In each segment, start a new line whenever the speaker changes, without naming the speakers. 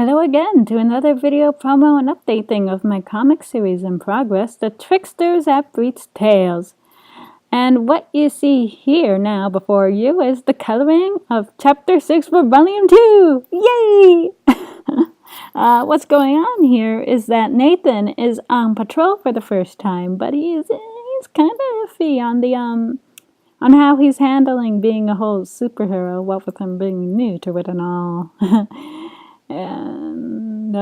Hello again to another video promo and update thing of my comic series in progress, the Tricksters Abreast Tales. And what you see here now before you is the coloring of Chapter 6 for Volume 2! Yay! What's going on here is that Nathan is on patrol for the first time, but he's kind of iffy on how he's handling being a whole superhero, what with him being new to it and all. And,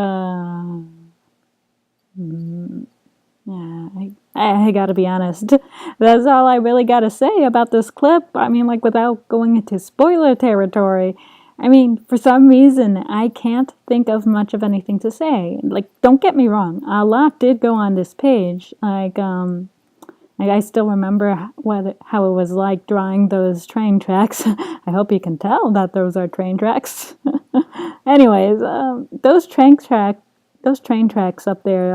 yeah, I gotta be honest. That's all I really gotta say about this clip. I mean, like, without going into spoiler territory. I mean, for some reason, I can't think of much of anything to say. Like, don't get me wrong. A lot did go on this page. Like, I still remember how it was like drawing those train tracks. I hope you can tell that those are train tracks. Anyways, those train tracks up there,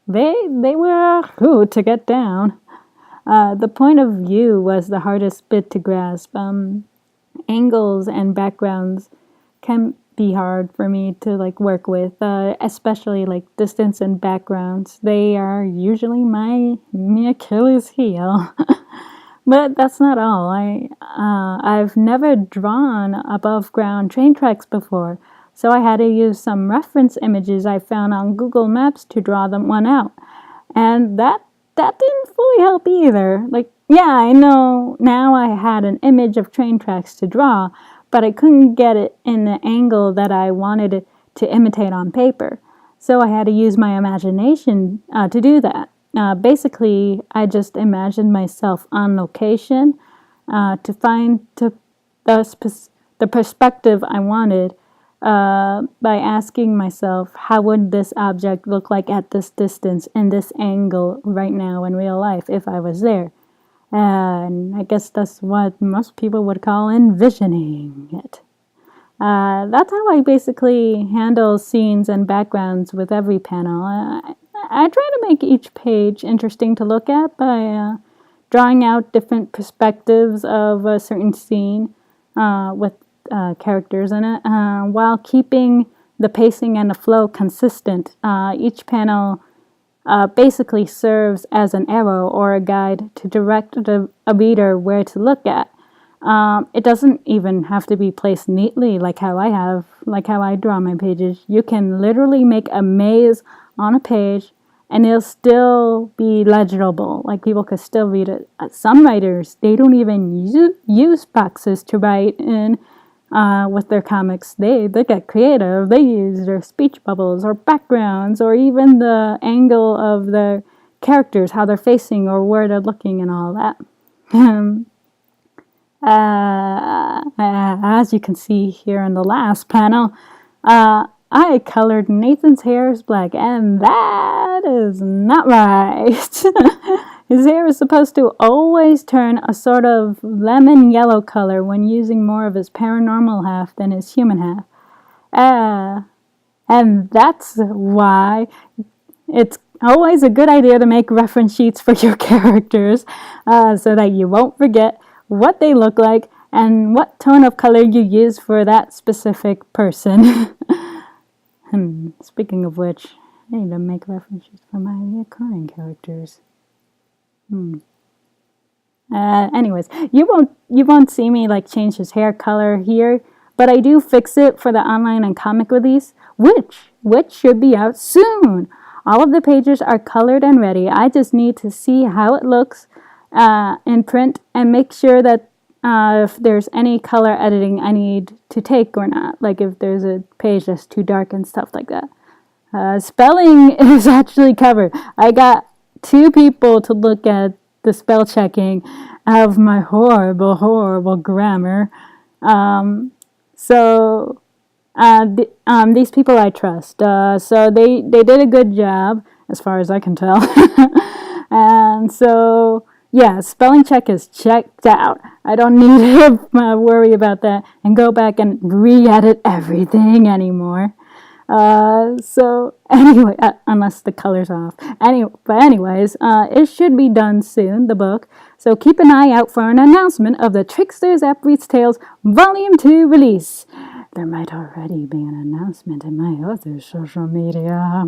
they were to get down. The point of view was the hardest bit to grasp. Angles and backgrounds can be hard for me to work with, especially distance and backgrounds. They are usually my Achilles heel. But that's not all. I've never drawn above ground train tracks before, so I had to use some reference images I found on Google Maps to draw one out. And that didn't fully help either. Yeah, I know now I had an image of train tracks to draw, but I couldn't get it in the angle that I wanted it to imitate on paper. So I had to use my imagination to do that. Basically, I just imagined myself on location to find the perspective I wanted by asking myself, how would this object look like at this distance and this angle right now in real life if I was there? And I guess that's what most people would call envisioning it. That's how I basically handle scenes and backgrounds with every panel. I try to make each page interesting to look at by drawing out different perspectives of a certain scene with characters in it, while keeping the pacing and the flow consistent. Each panel basically serves as an arrow or a guide to direct a reader where to look at. It doesn't even have to be placed neatly like how I draw my pages. You can literally make a maze on a page and it'll still be legible. People could still read it. Some writers, they don't even use boxes to write in with their comics. They get creative. They use their speech bubbles or backgrounds or even the angle of the characters, how they're facing or where they're looking and all that. As you can see here in the last panel, I colored Nathan's hair as black, and that is not right. His hair is supposed to always turn a sort of lemon yellow color when using more of his paranormal half than his human half. And that's why it's always a good idea to make reference sheets for your characters so that you won't forget what they look like and what tone of color you use for that specific person. Speaking of which, I need to make reference sheets for my recurring characters. Anyways, you won't see me change his hair color here, but I do fix it for the online and comic release, which should be out soon. All of the pages are colored and ready. I just need to see how it looks in print and make sure that if there's any color editing I need to take or not, if there's a page that's too dark and stuff like that. Spelling is actually covered. I got 2 people to look at the spell checking of my horrible grammar. So these people I trust. So they did a good job, as far as I can tell. And so, yeah, spelling check is checked out. I don't need to worry about that and go back and re-edit everything anymore. So anyway, unless the color's off. Anyways, it should be done soon, the book. So keep an eye out for an announcement of the Tricksters Abreast Tales Volume 2 release. there might already be an announcement in my other social media.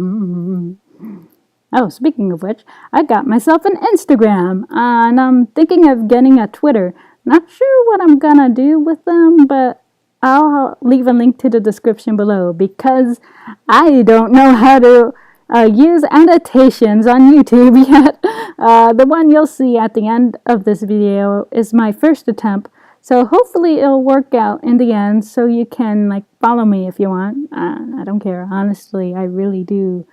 Oh, speaking of which, I got myself an Instagram, and I'm thinking of getting a Twitter. Not sure what I'm gonna do with them, but I'll leave a link to the description below because I don't know how to use annotations on YouTube yet. The one you'll see at the end of this video is my first attempt, so hopefully it'll work out in the end so you can like follow me if you want. I don't care. Honestly, I really do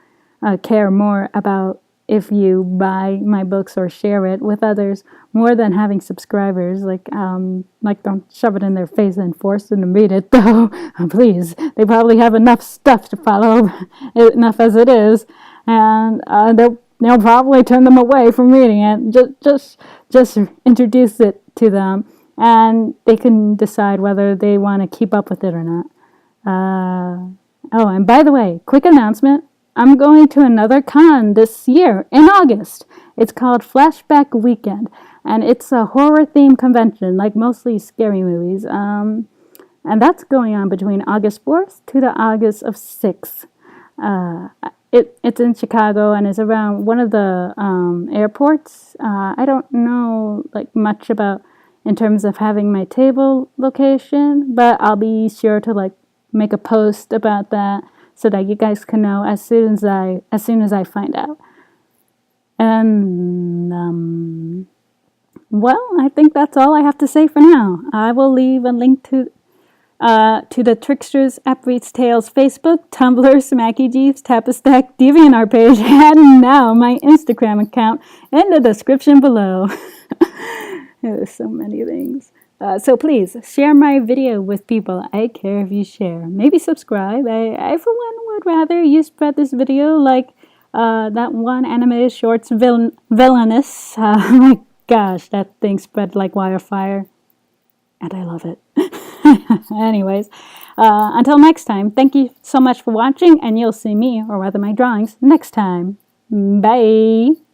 care more about if you buy my books or share it with others more than having subscribers. Like don't shove it in their face and force them to read it, though. Please, they probably have enough stuff to follow, enough as it is, and they'll probably turn them away from reading it. Just introduce it to them, and they can decide whether they want to keep up with it or not. Oh, and by the way, quick announcement. I'm going to another con this year in August. It's called Flashback Weekend, and it's a horror-themed convention, like mostly scary movies. And that's going on between August 4th to the August of 6th. It's in Chicago and is around one of the airports. I don't know like much about in terms of having my table location, but I'll be sure to like make a post about that, so that you guys can know as soon as I find out. And well, I think that's all I have to say for now. I will leave a link to the Tricksters, Abreast Tales Facebook, Tumblr, Smacky Jeeves, Tapastack, DeviantArt page, and now my Instagram account in the description below. There's so many things. So please, share my video with people. I care if you share. Maybe subscribe. I for one, would rather you spread this video like that one animated shorts, Villainous. Oh my gosh, that thing spread like wildfire. And I love it. Anyways, until next time, thank you so much for watching, and you'll see me, or rather my drawings, next time. Bye!